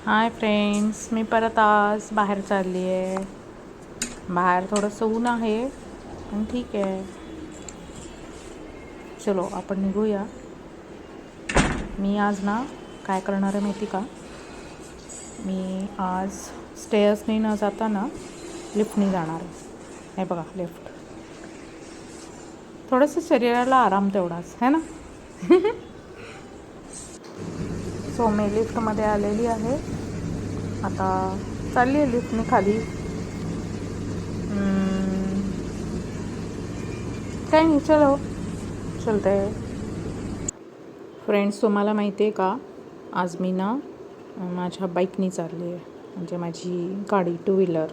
Hi friends, मी परत आज बाहेर चालली आहे. बाहेर थोडंसं ऊन आहे पण ठीक आहे. चलो आपण निघूया. मी आज ना काय करणार आहे माहिती का? मी आज स्टेअर्सनी न जाता ना लिफ्टनी जाणार आहे. हे बघा लिफ्ट. थोडंसं शरीराला आराम तेवढाच है ना. सो मी लिफ्टमध्ये आलेली आहे. आता चालली आहे लिफ्टने खाली. काय नाही, चलो चलते आहे. फ्रेंड्स, तुम्हाला माहिती आहे का, आज मी ना माझ्या बाईकनी चालली आहे, म्हणजे माझी गाडी 2 व्हीलर.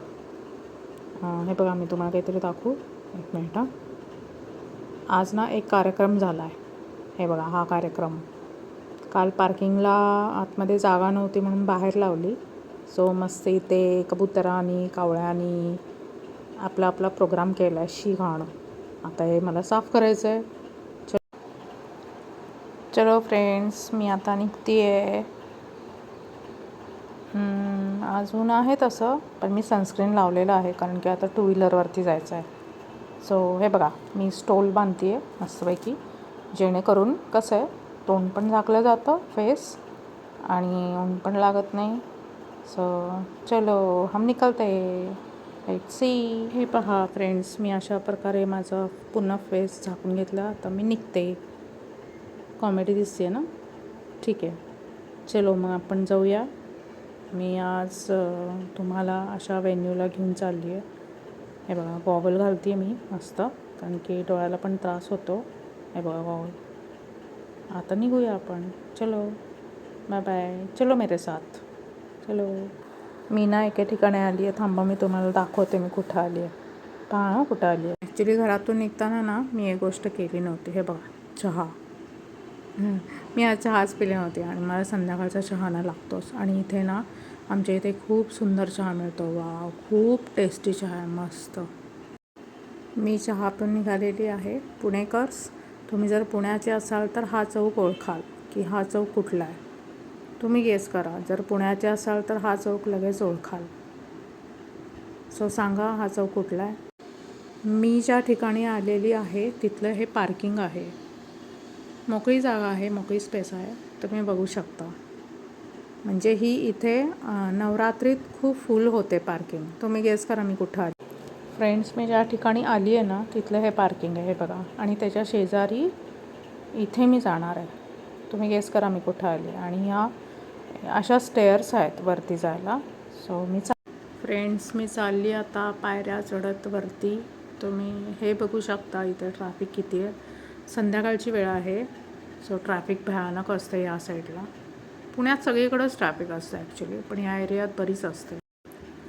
हे बघा, मी तुम्हाला काहीतरी दाखवू. एक मिनिट. आज ना एक कार्यक्रम झाला आहे. हे बघा हा कार्यक्रम. काल पार्किंगला आतमध्ये जागा नव्हती म्हणून बाहेर लावली. सो मस्त इथे कबुतरांनी कावळ्यांनी आपला आपला प्रोग्राम केला आहे. शी घाण. आता हे मला साफ करायचं आहे. चलो फ्रेंड्स, मी आता निघते आहे. अजून आहे तसं, पण मी सनस्क्रीन लावलेलं आहे कारण की आता 2 व्हीलरवरती जायचं आहे. सो हे बघा, मी स्टोल बांधते आहे मस्तपैकी, जेणेकरून कसं आहे तोंड पण झाकलं जातं, फेस, आणि ऊन पण लागत नाही. सो चलो हम निकलते. Let's see. हे पहा फ्रेंड्स, मी अशा प्रकारे माझं पूर्ण फेस झाकून घेतला. आता मी निघते. कॉमेडी दिसते ना. ठीक आहे, चलो मग आपण जाऊया. मी आज तुम्हाला अशा व्हेन्यूला घेऊन चालली आहे. हे बघा, गॉगल घालते मी मस्त, कारण की डोळ्याला पण त्रास होतो. हे बघा गॉगल. आता निघूया आपण. चलो बाय बाय. चलो मेरे साथ. चलो. मी ना एके ठिकाणी आली आहे. थांबा, मी तुम्हाला दाखवते मी कुठं आली आहे. पहा कुठं आली आहे. ॲक्च्युली घरातून निघताना ना मी एक गोष्ट केली नव्हती. हे बघा, चहा. मी आज चहाच पिले नव्हते आणि मला संध्याकाळचा चहा ना लागतोच. आणि इथे ना आमच्या इथे खूप सुंदर चहा मिळतो. वाव, खूप टेस्टी चहा आहे, मस्त. मी चहा पिऊन निघालेली आहे. पुणेकर्स, तुम्ही जर पुण्याचे असाल तर हा चौक ओळखाल की हा चौक कुठला आहे. तुम्ही गेस करा. जर पुण्याचे असाल तर हा चौक लगेच ओळखाल. सो सांगा हा चौक कुठला आहे. मी ज्या ठिकाणी आलेली आहे तिथलं हे पार्किंग आहे. मोकळी जागा आहे, मोकळी स्पेस आहे, तुम्ही बघू शकता. म्हणजे ही इथे नवरात्रीत खूप फुल होते पार्किंग. तुम्ही गेस करा मी कुठं आली. फ्रेंड्स, मी ज्या ठिकाणी आली आहे ना तिथलं हे पार्किंग आहे. हे बघा, आणि त्याच्या शेजारी इथे मी जाणार आहे. तुम्ही गेस करा मी कुठं आली. आणि ह्या अशा स्टेअर्स आहेत वरती जायला. सो फ्रेंड्स, मी चालली आता पायऱ्या चढत वरती. तुम्ही हे बघू शकता इथे ट्रॅफिक किती आहे. संध्याकाळची वेळ आहे. सो ट्रॅफिक भयानक असतं या साईडला. पुण्यात सगळीकडेच ट्रॅफिक असतं ॲक्च्युली, पण या एरियात बरीच असते.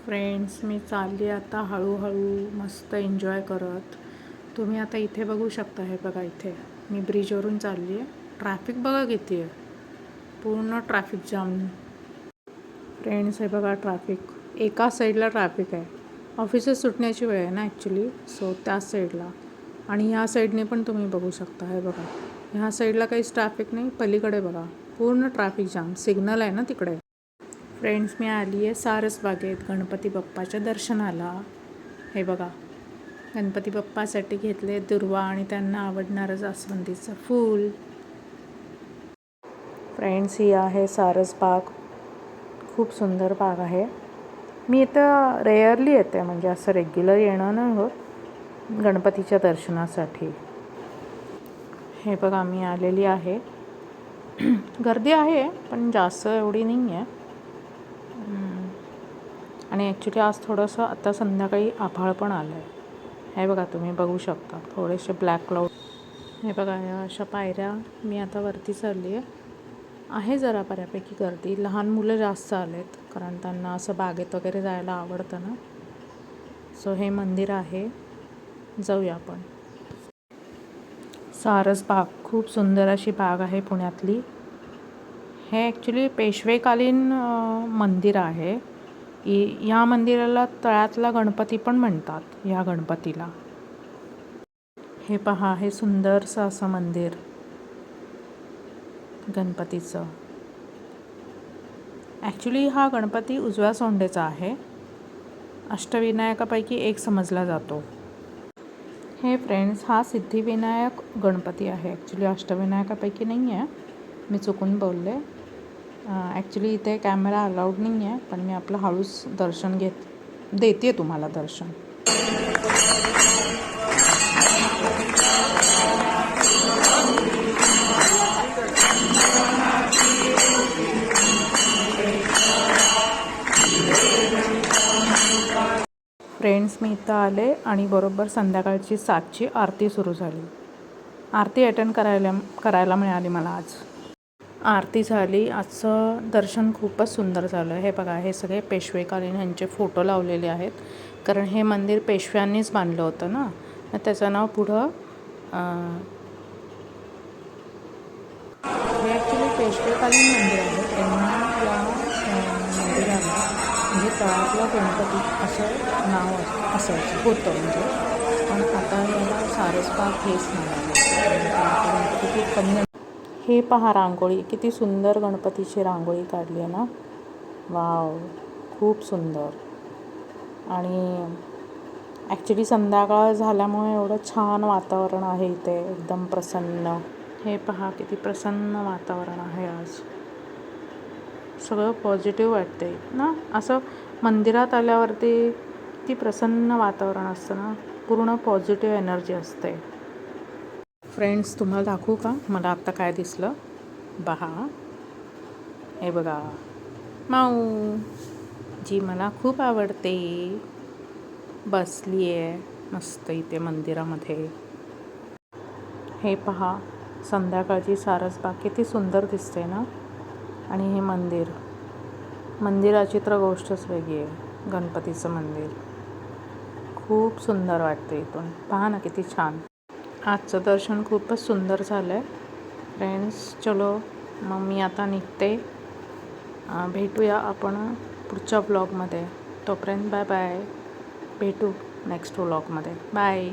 फ्रेंड्स, मी चालली आता हळूहळू मस्त एन्जॉय करत. तुम्ही आता इथे बघू शकता. हे बघा, इथे मी ब्रिजवरून चालली आहे. ट्रॅफिक बघा किती आहे, पूर्ण ट्रॅफिक जाम. फ्रेंड्स, हे बघा ट्रॅफिक. एका साईडला ट्रॅफिक आहे. ऑफिसेस सुटण्याची वेळ आहे ना ॲक्च्युली, सो त्याच साईडला. आणि ह्या साईडने पण तुम्ही बघू शकता. हे बघा, ह्या साईडला काहीच ट्रॅफिक नाही. पलीकडे बघा, पूर्ण ट्रॅफिक जाम. सिग्नल आहे ना तिकडे. फ्रेंड्स, मी आली आहे सारसबागेत गणपती बाप्पाच्या दर्शनाला. हे बघा, गणपती बाप्पासाठी घेतले दुर्वा आणि त्यांना आवडणारं जास्वंदीचं फूल. फ्रेंड्स, ही आहे सारसबाग. खूप सुंदर बाग आहे. मी इथं रेअरली येते, म्हणजे असं रेग्युलर येणं नाही होत गणपतीच्या दर्शनासाठी. हे बघा, मी आलेली आहे. गर्दी आहे पण जास्त एवढी नाही आहे. आणि ॲक्च्युली आज थोडंसं आता संध्याकाळी आभाळ पण आलं आहे. हे बघा, तुम्ही बघू शकता थोडेसे ब्लॅक क्लाउड. हे बघा, या अशा पायऱ्या. मी आता वरती चालली आहे जरा बऱ्यापैकी गर्दी. लहान मुलं जास्त आलेत कारण त्यांना असं बागेत वगैरे जायला आवडतं ना. सो हे मंदिर आहे, जाऊया आपण. सारसबाग खूप सुंदर अशी बाग आहे पुण्यातली. हे ॲक्च्युली पेशवेकालीन मंदिर आहे. या मंदिराला तळ्यातला गणपती पण म्हणतात. ह्या गणपतीला हे पहा, हे सुंदरसं असं मंदिर गणपतीचं. ॲक्च्युली हा गणपती उजव्या सोंडेचा आहे. अष्टविनायकापैकी एक समजला जातो. हे फ्रेंड्स, हा सिद्धिविनायक गणपती आहे. ॲक्च्युली अष्टविनायकापैकी नाही आहे, मी चुकून बोलले. ॲक्च्युली इथे कॅमेरा अलाउड नाही आहे, पण मी आपलं हळूच दर्शन देते तुम्हाला दर्शन. फ्रेंड्स, मी इथं आले आणि बरोबर संध्याकाळची 7ची आरती सुरू झाली. आरती अटेंड करायला मिळाली मला आज. आरती झाली. आजचं दर्शन खूपच सुंदर झालं. हे बघा, हे सगळे पेशवेकालीन ह्यांचे फोटो लावलेले आहेत, कारण हे मंदिर पेशव्यांनीच बांधलं होतं ना. त्याचं नाव पुढं हे ॲक्च्युली पेशवेकालीन मंदिर आहे. तेव्हा या मंदिराला म्हणजे तळातला गणपती असं नाव असायचं होतं म्हणजे, पण आता याला सारसबाग हेच नाव आहे. गणपती खूप कमी. हे पहा रांगोळी, किती सुंदर गणपतीची रांगोळी काढली आहे ना. वाव, खूप सुंदर. आणि ॲक्च्युली संध्याकाळ झाल्यामुळे एवढं छान वातावरण आहे इथे, एकदम प्रसन्न. हे पहा, किती प्रसन्न वातावरण आहे आज. सगळं पॉझिटिव्ह वाटते ना. असं मंदिरात आल्यावरती किती प्रसन्न वातावरण असतं ना, पूर्ण पॉझिटिव्ह एनर्जी असते. फ्रेंड्स, तुम्हाला दाखवू का मला आत्ता काय दिसलं? पहा, हे बघा, माऊ जी मला खूप आवडते बसली आहे मस्त इथे मंदिरामध्ये. हे पहा, संध्याकाळची सारसबाग किती सुंदर दिसते ना. आणि हे मंदिराची तर गोष्टच वेगळी आहे. गणपतीचं मंदिर खूप सुंदर वाटतं इथून. पहा ना, किती छान. आजचं दर्शन खूपच सुंदर झालं आहे फ्रेंड्स. चलो, मग मी आता निघते. भेटूया आपण पुढच्या व्लॉगमध्ये. तोपर्यंत बाय बाय. भेटू नेक्स्ट व्लॉगमध्ये. बाय.